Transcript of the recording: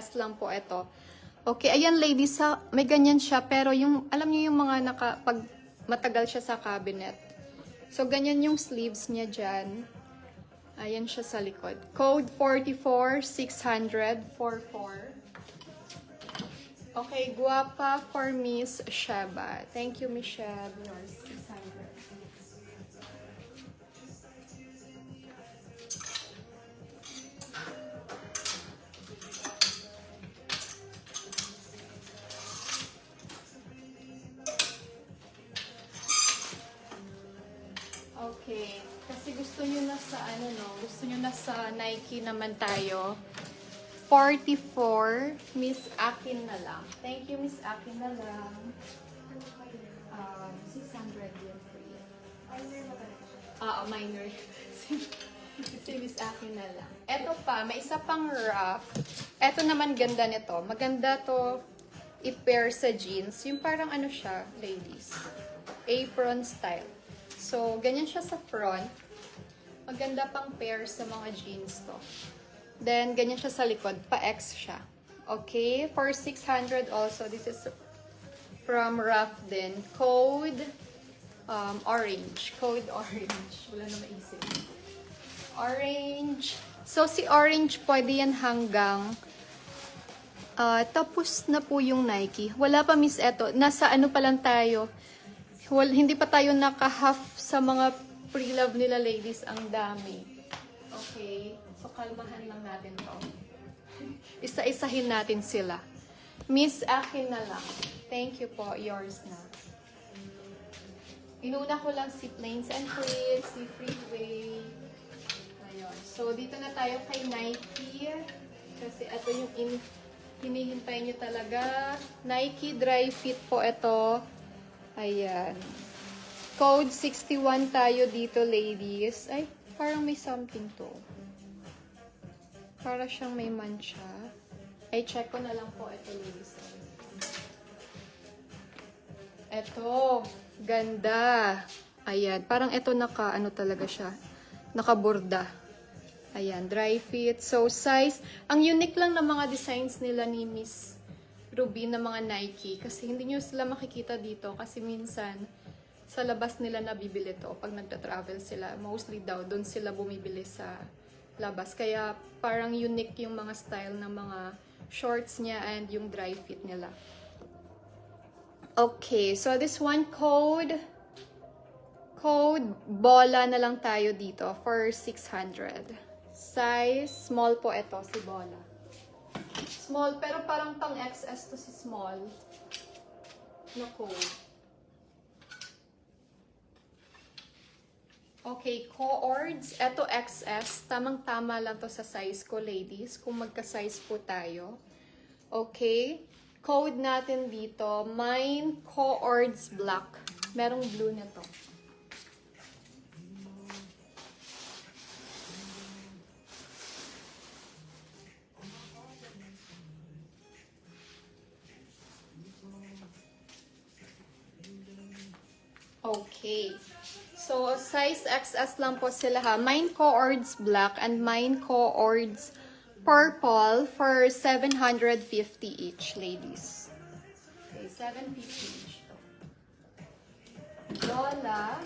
XS lang po ito. Okay, ayan ladies, may ganyan siya, pero yung, alam niyo yung mga pag matagal siya sa cabinet. So, ganyan yung sleeves niya dyan. Ayan siya sa likod. Code 44-600-44. Okay, guwapa for Miss Sheba. Thank you, Miss Sheba. Yours, 600. Okay. Kasi gusto nyo na sa ano no, gusto nyo na sa Nike naman tayo. 44, Miss Akin na lang. Thank you, Miss Akin na lang. 600 yun free. Minor. Si Miss Akin na lang. Eto pa, may isa pang rough. Eto naman ganda nito. Maganda to i-pair sa jeans. Yung parang ano siya, ladies. Apron style. So, ganyan siya sa front. Maganda pang pair sa mga jeans to. Then, ganyan siya sa likod. Pa-X siya. Okay? For 600 also. This is from Rough din. Code orange. Code orange. Wala na maisip. Orange. So, si orange pwede yan hanggang tapos na po yung Nike. Wala pa, miss, eto. Nasa ano pa lang tayo. Hindi pa tayo naka-half sa mga pre-love nila, ladies. Ang dami. Okay. So, kalmahan lang natin to. Isa-isahin natin sila. Miss, akin na lang. Thank you po. Yours na. Inuna ko lang si Plains and Fritz, si Freeway. Ayun. So, dito na tayo kay Nike. Kasi ito yung hinihintay nyo talaga. Nike Dry Fit po ito. Ayan. Code 61 tayo dito, ladies. Ay, parang may something to. Para siyang may mancha. Ay, check ko na lang po ito, ladies. Ito. Ganda. Ayan. Parang ito ano talaga siya. Nakaborda. Ayan. Dry fit. So, size. Ang unique lang ng mga designs nila ni Miss Ruby na mga Nike. Kasi hindi nyo sila makikita dito. Kasi minsan, sa labas nila nabibili to. Pag nagta-travel sila, mostly daw, doon sila bumibili sa labas. Kaya parang unique yung mga style ng mga shorts niya and yung dry fit nila. Okay, so this one code bola na lang tayo dito for 600. Size small po ito si bola. Small, pero parang pang XS to si small. No code. Okay, coords. Ito XS. Tamang-tama lang to sa size ko, ladies. Kung magka-size po tayo. Okay. Code natin dito. Mine coords black. Merong blue na to. Okay. So, size XS lang po sila ha. Mine coords black and mine coords purple for 750 each, ladies. Okay, 750 each. Lola.